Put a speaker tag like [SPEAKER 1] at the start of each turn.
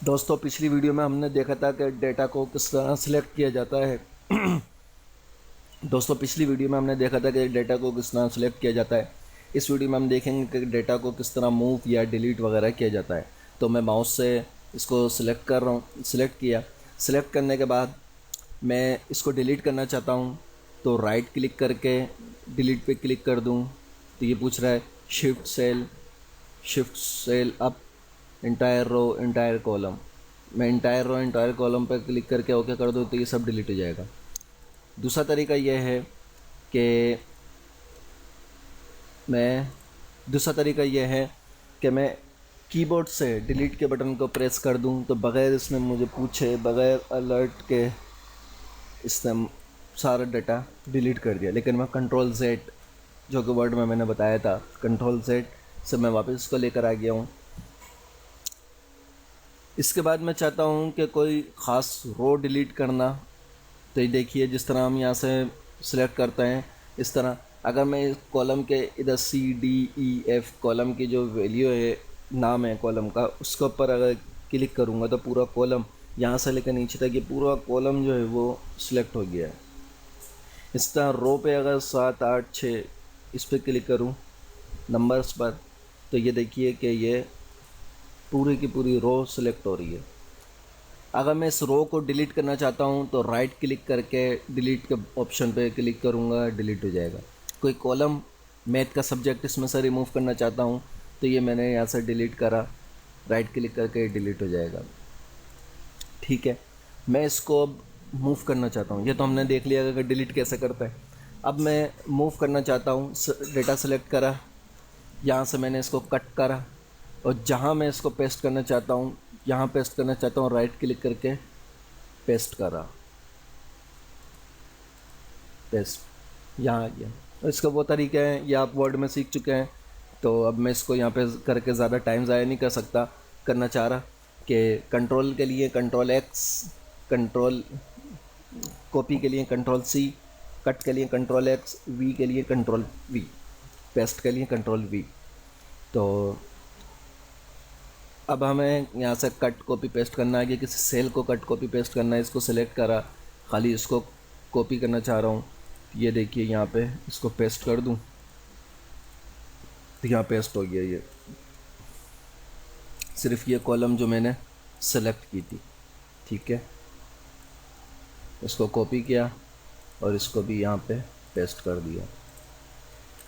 [SPEAKER 1] दोस्तों पिछली वीडियो में हमने देखा था कि डेटा को किस तरह सिलेक्ट किया जाता है। दोस्तों पिछली वीडियो में हमने देखा था कि डेटा को किस तरह सिलेक्ट किया जाता है। इस वीडियो में हम देखेंगे कि डेटा को किस तरह मूव या डिलीट वगैरह किया जाता है। तो मैं माउस से इसको सिलेक्ट कर रहा हूँ, सिलेक्ट किया। सिलेक्ट करने के बाद मैं इसको डिलीट करना चाहता हूँ, तो राइट क्लिक करके डिलीट पे क्लिक कर दूँ। तो ये पूछ रहा है shift cell up entire row entire column. मैं इंटायर रो इंटायर कॉलम पर क्लिक करके ओके कर दूँ तो ये सब डिलीट हो जाएगा। दूसरा तरीका यह है कि मैं दूसरा तरीका यह है कि मैं कीबोर्ड से डिलीट के बटन को प्रेस कर दूं, तो बग़ैर इसने मुझे पूछे, बग़ैर अलर्ट के इसने सारा डाटा डिलीट कर दिया। लेकिन मैं कंट्रोल जेड, जो कि वर्ड में मैंने बताया था, कंट्रोल जेड से मैं वापस इसको लेकर आ गया हूँ। इसके बाद मैं चाहता हूँ कि कोई ख़ास रो डिलीट करना, तो ये देखिए जिस तरह हम यहाँ से सिलेक्ट करते हैं इस तरह। अगर मैं इस कॉलम के इधर CDEF कॉलम की जो वैल्यू है, नाम है कॉलम का, उसके ऊपर अगर क्लिक करूँगा तो पूरा कॉलम यहाँ से लेकर नीचे तक ये पूरा कॉलम जो है वो सिलेक्ट हो गया है। इस तरह रो पे अगर 7 8 6 इस पर क्लिक करूँ नंबर्स पर, तो ये देखिए कि ये पूरी की पूरी रो सिलेक्ट हो रही है। अगर मैं इस रो को डिलीट करना चाहता हूँ तो राइट क्लिक करके डिलीट के ऑप्शन पे क्लिक करूँगा, डिलीट हो जाएगा। कोई कॉलम मैथ का सब्जेक्ट इसमें से रिमूव करना चाहता हूँ तो ये मैंने यहाँ से डिलीट करा, राइट क्लिक करके डिलीट हो जाएगा। ठीक है, मैं इसको अब मूव करना चाहता हूँ। ये तो हमने देख लिया कि डिलीट कैसे करते हैं। अब मैं मूव करना चाहता हूँ। डेटा सेलेक्ट करा, यहाँ से मैंने इसको कट करा और जहाँ मैं इसको पेस्ट करना चाहता हूँ, यहाँ पेस्ट करना चाहता हूँ, राइट क्लिक करके पेस्ट करा, पेस्ट यहाँ आ गया। और इसका वो तरीके हैं, ये आप वर्ड में सीख चुके हैं। तो अब मैं इसको यहाँ पे करके ज़्यादा टाइम ज़ाया नहीं कर सकता। करना चाह रहा कि कंट्रोल के लिए कंट्रोल X, कंट्रोल कॉपी के लिए कंट्रोल C, कट के लिए कंट्रोल X, V के लिए कंट्रोल V, पेस्ट के लिए कंट्रोल V। तो अब हमें यहाँ से कट कॉपी पेस्ट करना है कि किसी सेल को कट कॉपी पेस्ट करना है। इसको सिलेक्ट करा, खाली इसको कॉपी करना चाह रहा हूँ। ये देखिए यहाँ पे इसको पेस्ट कर दूँ तो यहाँ पेस्ट हो गया। ये सिर्फ ये कॉलम जो मैंने सेलेक्ट की थी। ठीक है, इसको कॉपी किया और इसको भी यहाँ पे पेस्ट कर दिया।